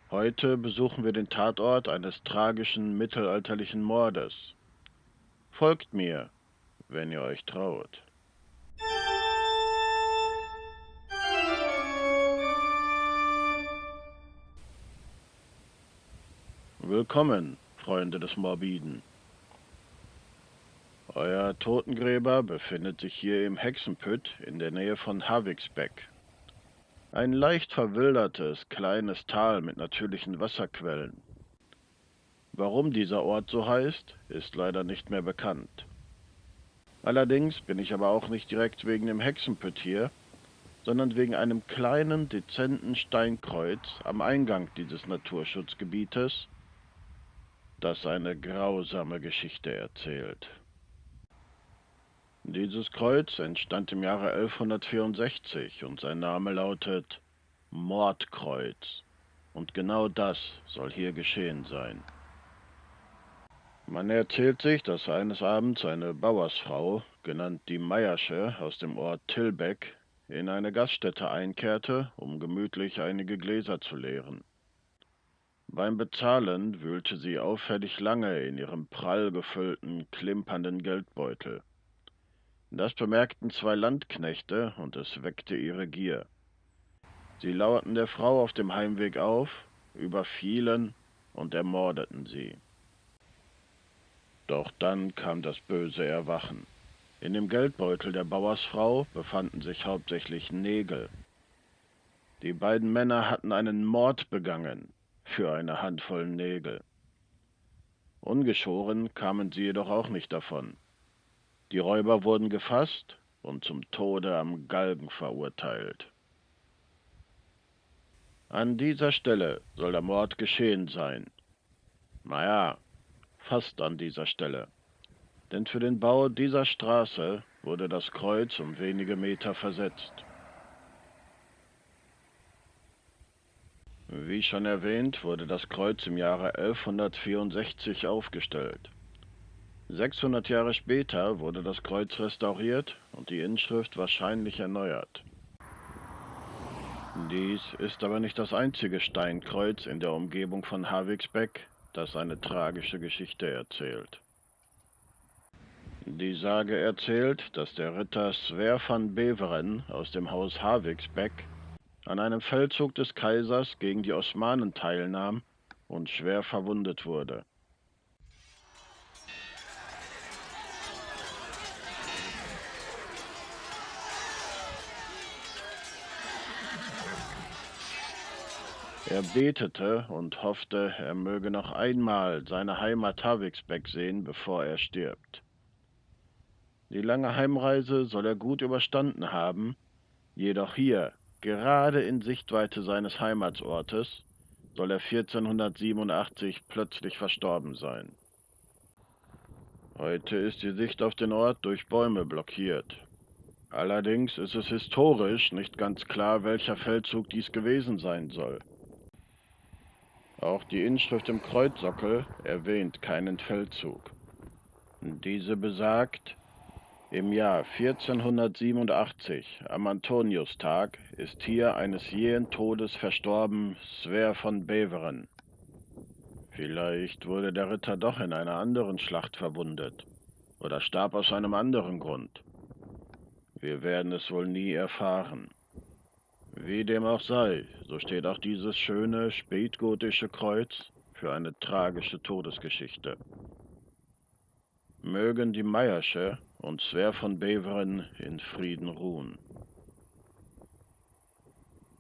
Heute besuchen wir den Tatort eines tragischen mittelalterlichen Mordes. Folgt mir, wenn ihr euch traut. Willkommen, Freunde des Morbiden. Euer Totengräber befindet sich hier im Hexenpütt in der Nähe von Haviksbeck. Ein leicht verwildertes, kleines Tal mit natürlichen Wasserquellen. Warum dieser Ort so heißt, ist leider nicht mehr bekannt. Allerdings bin ich aber auch nicht direkt wegen dem Hexenpütt hier, sondern wegen einem kleinen, dezenten Steinkreuz am Eingang dieses Naturschutzgebietes, das eine grausame Geschichte erzählt. Dieses Kreuz entstand im Jahre 1164 und sein Name lautet Mordkreuz. Und genau das soll hier geschehen sein. Man erzählt sich, dass eines Abends eine Bauersfrau, genannt die Meiersche, aus dem Ort Tilbeck, in eine Gaststätte einkehrte, um gemütlich einige Gläser zu leeren. Beim Bezahlen wühlte sie auffällig lange in ihrem prall gefüllten, klimpernden Geldbeutel. Das bemerkten zwei Landknechte, und es weckte ihre Gier. Sie lauerten der Frau auf dem Heimweg auf, überfielen und ermordeten sie. Doch dann kam das böse Erwachen. In dem Geldbeutel der Bauersfrau befanden sich hauptsächlich Nägel. Die beiden Männer hatten einen Mord begangen für eine Handvoll Nägel. Ungeschoren kamen sie jedoch auch nicht davon. Die Räuber wurden gefasst und zum Tode am Galgen verurteilt. An dieser Stelle soll der Mord geschehen sein. Naja, fast an dieser Stelle. Denn für den Bau dieser Straße wurde das Kreuz um wenige Meter versetzt. Wie schon erwähnt, wurde das Kreuz im Jahre 1164 aufgestellt. 600 Jahre später wurde das Kreuz restauriert und die Inschrift wahrscheinlich erneuert. Dies ist aber nicht das einzige Steinkreuz in der Umgebung von Haviksbeck, das eine tragische Geschichte erzählt. Die Sage erzählt, dass der Ritter Sverre van Beveren aus dem Haus Haviksbeck an einem Feldzug des Kaisers gegen die Osmanen teilnahm und schwer verwundet wurde. Er betete und hoffte, er möge noch einmal seine Heimat Haviksbeck sehen, bevor er stirbt. Die lange Heimreise soll er gut überstanden haben, jedoch hier, gerade in Sichtweite seines Heimatsortes, soll er 1487 plötzlich verstorben sein. Heute ist die Sicht auf den Ort durch Bäume blockiert. Allerdings ist es historisch nicht ganz klar, welcher Feldzug dies gewesen sein soll. Auch die Inschrift im Kreuzsockel erwähnt keinen Feldzug. Diese besagt: Im Jahr 1487, am Antoniustag, ist hier eines jähen Todes verstorben Sverre von Beveren. Vielleicht wurde der Ritter doch in einer anderen Schlacht verwundet oder starb aus einem anderen Grund. Wir werden es wohl nie erfahren. Wie dem auch sei, so steht auch dieses schöne spätgotische Kreuz für eine tragische Todesgeschichte. Mögen die Meiersche und Sverre von Beveren in Frieden ruhen.